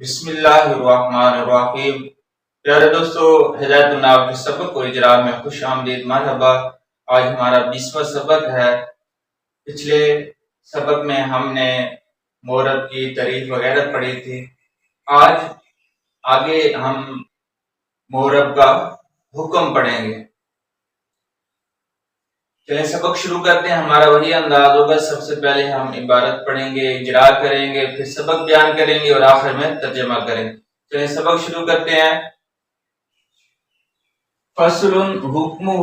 بسم اللہ الرحمن الرحیم۔ پیارے دوستو، ہدایت الناف کے سبق کو اجرا میں خوش آمدید، مرحبا۔ آج ہمارا 20واں سبق ہے۔ پچھلے سبق میں ہم نے مورب کی تعریف وغیرہ پڑھی تھی۔ آج آگے ہم مورب کا حکم پڑھیں گے۔ چلیں سبق شروع کرتے ہیں۔ ہمارا وہی انداز ہوگا، سب سے پہلے ہم عبارت پڑھیں گے، اجرا کریں گے، پھر سبق بیان کریں گے اور آخر میں ترجمہ کریں گے۔ چلیں سبق شروع کرتے ہیں۔ فصل حکمہ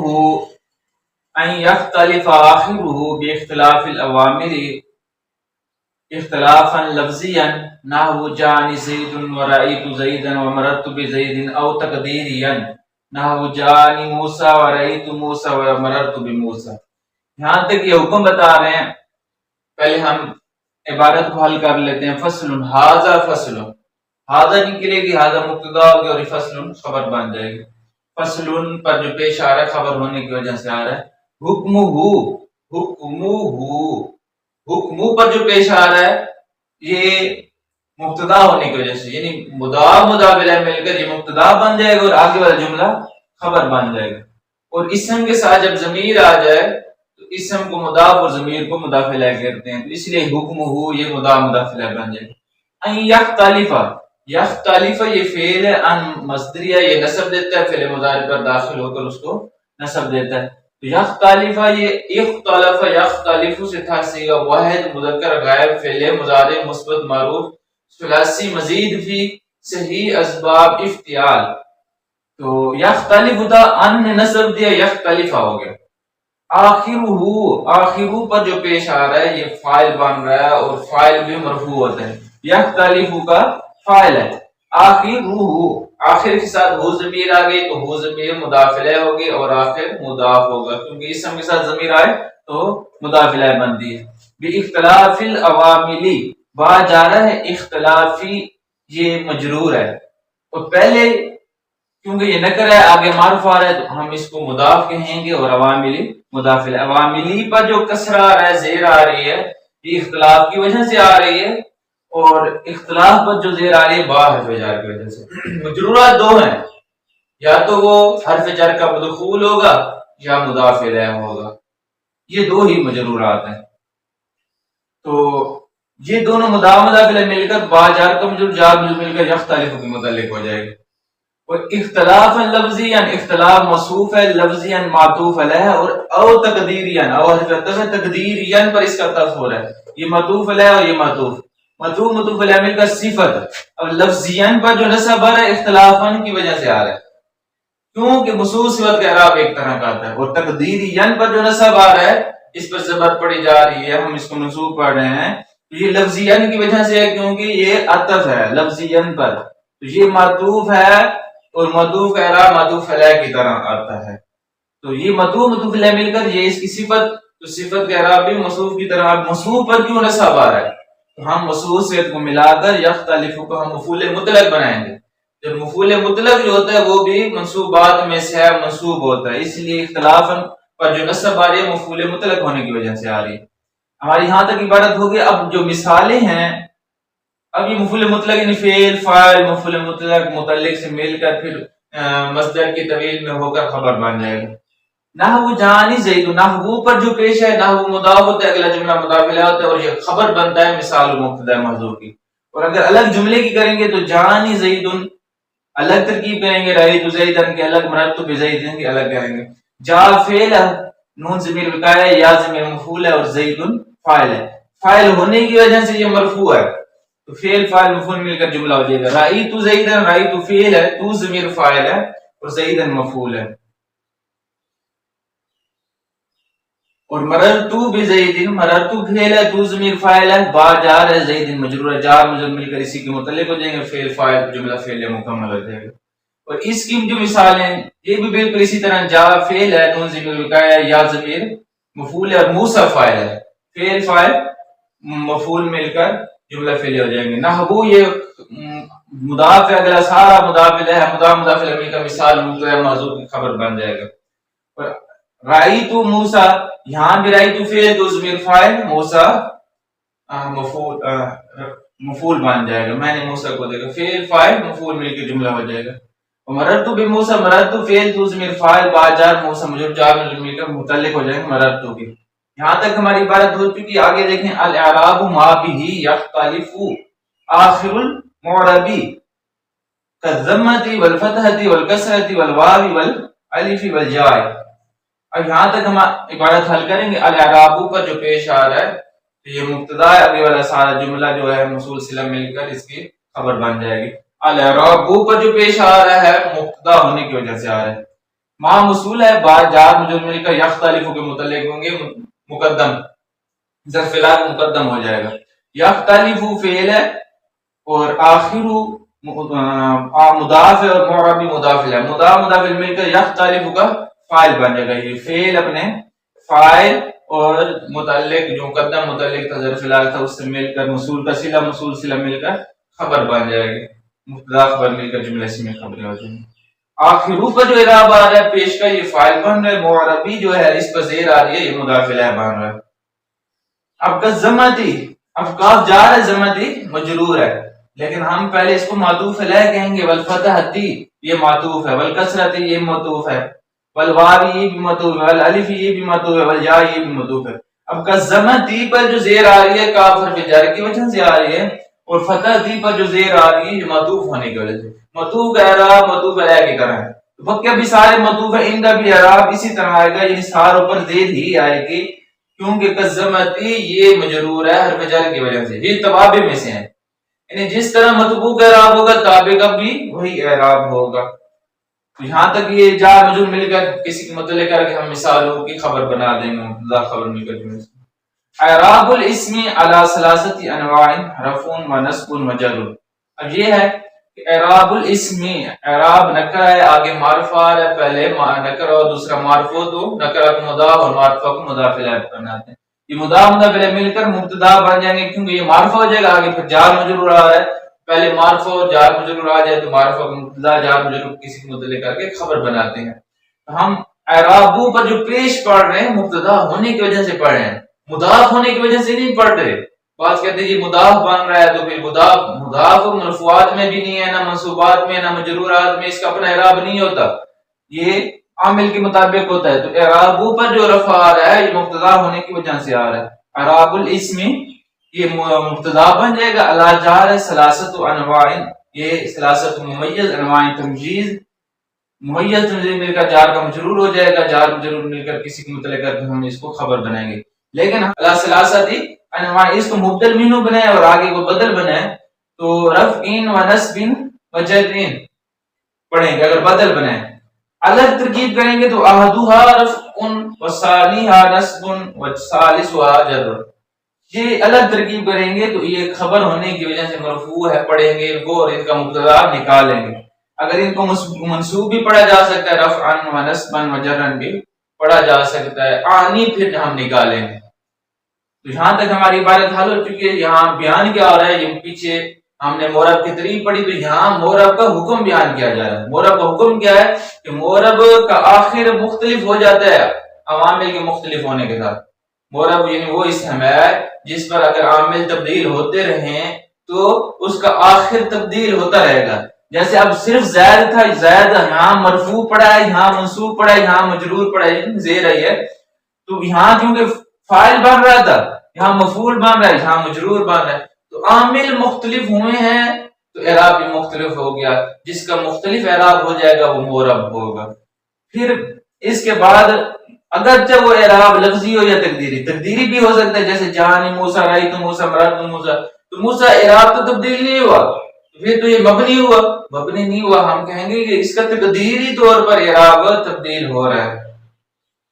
ان یختلف آخرہ باختلاف الاوامر اختلافا لفظیا نحو جاءنی زید ورأیت زیدا ومررت بزید، او تقدیریا نحو جاءنی موسیٰ ورأیت موسیٰ ومررت بموسیٰ۔ یہاں تک یہ حکم بتا رہے ہیں۔ پہلے ہم عبارت کو حل کر لیتے ہیں۔ فصل، ھذا فصل، ھذا نکلے گی، ھذا مبتدا ہوگی اور فصل خبر بن جائے گی۔ فصل پر جو پیش آ رہا ہے خبر ہونے کی وجہ سے آ رہا ہے۔ حکمہ، حکمہ، حکمہ پر جو پیش آ رہا ہے یہ مبتدا ہونے کی وجہ سے، یعنی مضاف مضاف الیہ مل کر یہ مبتدا بن جائے گا اور آگے والا جملہ خبر بن جائے گا۔ اور اسم کے ساتھ جب ضمیر آ جائے تو اسم کو مضاف اور ضمیر کو مضاف الیہ کہتے ہیں، تو اس لیے حکمہ یہ مضاف مضاف الیہ بن جائے گا۔ ان یختلف، یختلف یہ فعل ہے، ان مصدریہ، یہ نصب دیتا ہے، فعل مضارع پر داخل ہو کر اس کو نصب دیتا ہے۔ یختلف یہ اختلف یختلف سے تھا صیغہ واحد مذکر غائب فعل مضارع مثبت معروف ثلاثی مزید فی صحیح اسباب افتعال۔ تو یختلف تھا، ان نے نصب دیا، یختلف ہو گیا۔ آخرہ، آخرہ پر جو پیش آ رہا ہے یہ فاعل بن رہا ہے اور فاعل بھی مرفوع ہوتا ہے۔ یختلف کا فاعل ہے۔ آخرہ، آخر کے ساتھ ہو ضمیر آ گئی تو ہو ضمیر مضاف الیہ ہوگی اور آخر مضاف ہوگا، کیونکہ اسم کے ساتھ ضمیر آئے تو مضاف الیہ بنتی ہے۔ باختلاف العوامل، با جا رہا ہے اختلافی، یہ مجرور ہے اور پہلے کیونکہ یہ نکر ہے آگے معروف آ رہا ہے تو ہم اس کو مضاف کہیں گے اور عواملی مضاف الیہ۔ عواملی پر جو کسرہ آ رہا ہے، زیر آ رہی ہے، یہ اختلاف کی وجہ سے آ رہی ہے، اور اختلاف پر جو زیر آ رہی ہے با حرف جر کی وجہ سے۔ مجرورات دو ہیں، یا تو وہ حرف جر کا مدخول ہوگا یا مضاف الیہ ہوگا، یہ دو ہی مجرورات ہیں۔ تو یہ دونوں مضاف الیہ مل کر با جار کا مجرور جار مجرور مل کر یختلف کے متعلق ہو جائے گا۔ اور اختلاف لفظیاً، اختلاف موصوف ہے، لفظیاً معطوف علیہ، اور او تقدیریاً، او حرف عطف ہے، تقدیریاً پر اس کا عطف ہو رہا ہے، یہ معطوف علیہ اور یہ معطوف، معطوف معطوف علیہ مل کر صفت۔ اب لفظیاً پر جو نصب آ رہا ہے اختلافاً کی وجہ سے آ رہا ہے، کیونکہ مصوص صفت کا اعراب ایک طرح کا آتا ہے، اور تقدیریاً پر جو نصب آ رہا ہے اس پر زبر پڑی جا رہی ہے، ہم اس کو منصوب پڑھ رہے ہیں، تو یہ لفظیاً کی وجہ سے ہے کیونکہ یہ عطف ہے لفظیاً پر، تو یہ معطوف ہے اور معطوف کا اعراب معطوف علیہ کی طرح آتا ہے، تو یہ معطوف معطوف علیہ مل کر یہ اس کی صفت، تو صفت کا اعراب بھی موصوف کی طرح۔ اب موصوف پر کیوں نصب آ رہا ہے تو ہم موصوف صفت کو ملا کر یختلف کو ہم مفعول مطلق بنائیں گے۔ جب مفعول مطلق جو ہوتا ہے وہ بھی منصوبات میں سے ہے، منصوب ہوتا ہے، اس لیے اختلاف پر جو نصب آ رہی ہے مفعول مطلق ہونے کی وجہ سے آ رہی ہے۔ ہماری یہاں تک عبارت ہوگی۔ اب جو مثالیں ہیں، اب یہ مفعول مطلق یعنی فعل فاعل مفعول مطلق متعلق سے مل کر پھر مصدر کی طویل میں ہو کر خبر بن جائے گا۔ نحو جانی زید، نحو پر جو پیش ہے، نحو مضاف ہوتا ہے، اگلا جملہ مضاف الیہ ہوتا ہے اور یہ خبر بنتا ہے مثال مبتدا محذوف کی۔ اور اگر الگ جملے کی کریں گے تو جانی زید الگ ترکیب کریں گے، رأیت زیدن کے الگ، مررت بزیدن کے الگ کریں گے۔ جا فعل ہے، نون ضمیر وقایہ ہے، یا ضمیر مفعول ہے اور زیدن فاعل ہے، فاعل ہونے کی وجہ سے یہ مرفوع ہے، تو فعل فاعل مفعول مل کر جملہ ہو جائے گا۔ رأیت زیدن، رأیت فعل ہے، تو ضمیر فاعل ہے اور زیدن مفعول ہے، اور مررت بزیدن، مررت فعل ہے، تو ضمیر فاعل ہے، با جار ہے، زیدن مجرور ہے، جار مجرور مل کر اسی کے متعلق ہو جائیں گے، فعل فاعل جملہ فعل مکمل ہو جائے گا۔ اور اس کی جو مثال ہیں یہ بھی بالکل اسی طرح، جا فعل ہے، نون ضمیر وقایہ، یا ضمیر مفعول ہے اور موسیٰ فاعل ہے، فعل فاعل مفعول مل کر جملہ فعلی ہو جائیں گے۔ نحو یہ مضاف ہے، اگلا سارا مضاف الیہ ہے، مضاف مضاف الیہ مل کر مثال مبتدا محذوف کی خبر بن جائے گا۔ اور رأیت موسیٰ، یہاں بھی رأیت فعل تو ضمیر فاعل، موسیٰ مفعول مفعول بن جائے گا، میں نے موسیٰ کو دیکھا، فعل فاعل مفعول مل کے جملہ ہو جائے گا. مررت بموسیٰ، مررت فعل تو ضمیر فاعل با جار موسیٰ مجرور جار مجرور مل کر متعلق ہو جائیں گے مررت کے. یہاں تک ہماری عبارت ہو چکی. آگے دیکھیں الاعراب ما به یختلف آخر المعرب كالضمة والفتحة والكسرة والواو والالف والجاء. اب یہاں تک ہم عبارت حل کریں گے. الاعراب پر جو پیش آ رہا ہے یہ مبتدا ہے، آگے والا سارا جملہ جو ہے موصول صلہ مل کر اس کی خبر بن جائے گی. الاعراب پر جو پیش آ رہا ہے مبتدا ہونے کی وجہ سے آ رہا ہے. ما موصول ہے، بعد جار مجرور مل کر یختلف کے متعلق ہوں گے، مقدم ظرف لا مقدم ہو جائے گا. یختلف فعل ہے اور آخر مضاف ہے اور معرب مضاف ہے. مضاف مل کر یختلف کا فاعل بن جائے گا. یہ فعل اپنے فاعل اور متعلق جو مقدم متعلق تھا ظرف لا تھا اس سے مل کر موصول کا صلہ موصول صلہ مل کر خبر بن جائے گی. مبتدا خبر مل کر جملے میں خبریں ہو جائیں گی. آخر پر جو اعراب آ رہا ہے پیش کا یہ فاعل بن رہا ہے. معربی جو ہے اس پر زیر آ رہی ہے یہ مضاف الیہ بن رہا ہے. اب کا زمتی، اب کاف جار ہے، زمتی مجرور ہے، لیکن ہم پہلے اس کو معطوف علیہ کہیں گے. والفتحتی یہ معطوف ہے، والکسرتی یہ معطوف ہے، والواو یہ بھی معطوف ہے، والالف یہ بھی معطوف ہے، والیا یہ بھی معطوف ہے. اب کا زمتی پر جو زیر آ رہی ہے کاف حرف جر کی وجہ سے آ رہی ہے، اور فتح دی پر جو زیر آ رہی ہے یہ معطوف ہونے کی وجہ سے. معطوف کا اعراب معطوف علیہ کی طرح ہے. تو باقی ابھی سارے معطوف ہیں، ان کا بھی اعراب اسی طرح آئے گا، یعنی ساروں پر زیر ہی آئے گی، کیونکہ قزمتی یہ مجرور ہے حرف جر کی وجہ سے. یہ توابع میں سے ہیں، یعنی جس طرح مطبوع کا اعراب ہوگا تابع کا بھی وہی اعراب ہوگا. یہاں تک یہ جار مجرور مل کر کسی کے متعلق کر کے ہم مثالوں کی خبر بنا دیں گے. مبتدا خبر مل کر اعراب الاسم علی ثلاثۃ انواع رفع و نصب و جر. اب یہ ہے کہ اعراب الاسم، اعراب نکرہ ہے، آگے معرفہ آ رہا ہے، پہلے نکرہ اور دوسرا معرفہ، تو نکرہ کو مضاف اور معرفہ کو مضاف الیہ بناتے ہیں. یہ مضاف الیہ مل کر مبتدا بن جائیں گے کیونکہ یہ معرفہ ہو جائے گا. آگے پھر جار مجرور آ رہا ہے، پہلے معرفہ اور جار مجرور آ جائے تو معرفہ کو مبتدا جار مجرور کسی کو متعلق کر کے خبر بناتے ہیں. ہم اعرابوں پر جو پیش پڑھ رہے ہیں مبتدا ہونے کی وجہ سے پڑھ رہے ہیں، مضاف ہونے کی وجہ سے نہیں پڑھ رہے. بعض کہتے ہیں یہ مضاف بن رہا ہے تو پھر مضاف مرفوعات میں بھی نہیں ہے، نہ منصوبات میں، نہ مجرورات میں اس کا اپنا اعراب نہیں ہوتا، یہ عامل کے مطابق ہوتا ہے. تو اعرابوں پر جو رفع آ رہا ہے یہ مبتدا ہونے کی وجہ سے آ رہا ہے. اعراب الاسم یہ مبتدا بن جائے گا. علی جار ثلاثۃ انواع، یہ ثلاثۃ ممیز انواع تمجیز، ممیز تمجیز مل کر جار کا مجرور ہو جائے گا. جار مجرور مل کر کسی کو متعلق کر کے ہم اس کو خبر بنائیں گے. لیکن علی ثلاثۃ انواع اس کو مبدل منہ بنائے اور آگے کو بدل بنائے تو رفع و نصب و جر پڑھیں گے. اگر بدل بنائے الگ ترکیب کریں گے تو احدها رفع و ثانیها نصب و ثالثها جر. یہ الگ ترکیب کریں گے تو یہ خبر ہونے کی وجہ سے مرفوع ہے، پڑھیں گے ان کو اور ان کا مبتدا نکالیں گے. اگر ان کو منصوب بھی پڑھا جا سکتا ہے، رفعا و نصبا و جرا بھی پڑھا جا سکتا ہے، آنی پھر ہم نکالیں گے. تو یہاں تک ہماری عبارت حل ہو چکی ہے. یہاں بیان کیا ہو رہا ہے، یہ پیچھے ہم نے مورب کی تعریف پڑھی تو یہاں مورب کا حکم بیان کیا جا رہا ہے. مورب کا حکم کیا ہے کہ مورب کا آخر مختلف ہو جاتا ہے عوامل کے مختلف ہونے کے ساتھ. مورب یعنی وہ اسم ہے جس پر اگر عامل تبدیل ہوتے رہیں تو اس کا آخر تبدیل ہوتا رہے گا. جیسے اب صرف زید تھا، زید یہاں مرفوع پڑا ہے، یہاں منصوب پڑا ہے، یہاں مجرور پڑا ہے، زیر آئی ہے. تو یہاں کیونکہ فاعل بن رہا تھا، یہاں مفعول بن رہا ہے، یہاں مجرور بن رہا ہے، تو عامل مختلف ہوئے ہیں تو اعراب بھی مختلف ہو گیا. جس کا مختلف اعراب ہو جائے گا وہ مورب ہوگا. پھر اس کے بعد اگرچہ وہ اعراب لفظی ہو یا تقدیری، تقدیری بھی ہو سکتا ہے، جیسے جانی موسیٰ رأیت موسیٰ مررت موسیٰ، تو موسیٰ اعراب تو تبدیل نہیں ہوا، پھر تو یہ مبنی ہوا. مبنی نہیں ہوا ہم کہیں گے کہ اس کا تقدیری طور پر اعراب تبدیل ہو رہا ہے.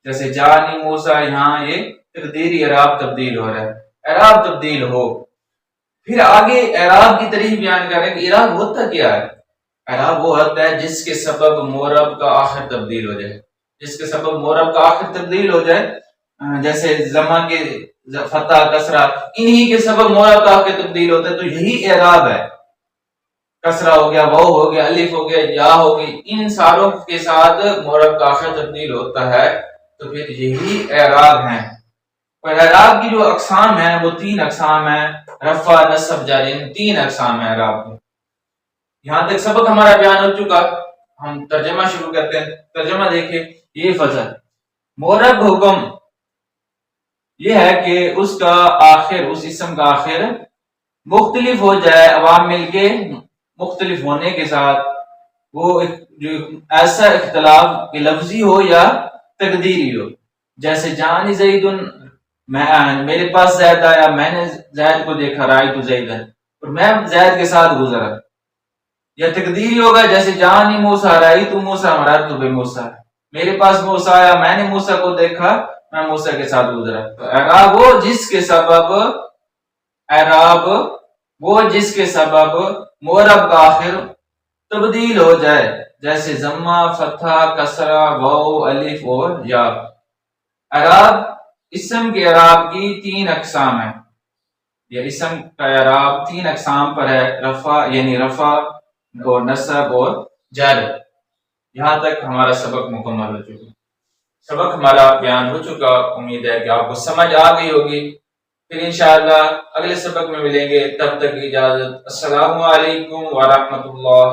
جیسے جانی موسیٰ، یہاں یہ تقدیری اعراب تبدیل ہو رہا ہے. اعراب تبدیل ہو. پھر آگے اعراب کی تعریف بیان کریں کہ اعراب ہوتا کیا ہے. اعراب وہ ہوتا ہے جس کے سبب مورب کا آخر تبدیل ہو جائے، جس کے سبب مورب کا آخر تبدیل ہو جائے. جیسے زمہ کے فتح کسرہ، انہی کے سبب مورب کا آخر تبدیل ہوتا ہے، تو یہی اعراب ہے. کسرہ ہو گیا، واو ہو گیا، الف ہو گیا، یا ہو گئی، ان ساروں کے ساتھ مورب کا آخر تبدیل ہوتا ہے تو پھر یہی اعراب ہیں. اور اعراب کی جو اقسام ہیں وہ 3 اقسام ہیں. رفع، نصب، جر، ان تین اقسام ہیں اعراب کے. یہاں تک سبق ہمارا بیان ہو چکا. ہم ترجمہ شروع کرتے ہیں. ترجمہ دیکھیں. یہ فصل مورب حکم یہ ہے کہ اس کا آخر، اس اسم کا آخر مختلف ہو جائے عوامل کے مختلف ہونے کے ساتھ. وہ جو ایسا اختلاف لفظی ہو یا تقدیری ہو. جیسے جانی زید، میرے پاس زید آیا، میں نے زید کو دیکھا، رائے تو زید ہے، اور میں زید کے ساتھ گزرا. یا تقدیری ہوگا جیسے جانی موسیٰ رائے تو موسیٰ مررت بموسیٰ، میرے پاس موسیٰ آیا، میں نے موسیٰ کو دیکھا، میں موسیٰ کے ساتھ گزرا. تو اعراب وہ جس کے سبب مورب کا آخر تبدیل ہو جائے، جیسے ضمہ، فتحہ، کسرہ، واو، الف اور یا. اعراب اسم کے اعراب کی تین اقسام ہیں. یہ اسم کا اعراب تین اقسام پر ہے. رفع یعنی رفع اور نصب اور جر. یہاں تک ہمارا سبق مکمل ہو چکا. سبق ہمارا بیان ہو چکا. امید ہے کہ آپ کو سمجھ آ گئی ہوگی. پھر انشاءاللہ اگلے سبق میں ملیں گے. تب تک اجازت. السلام علیکم ورحمۃ اللہ.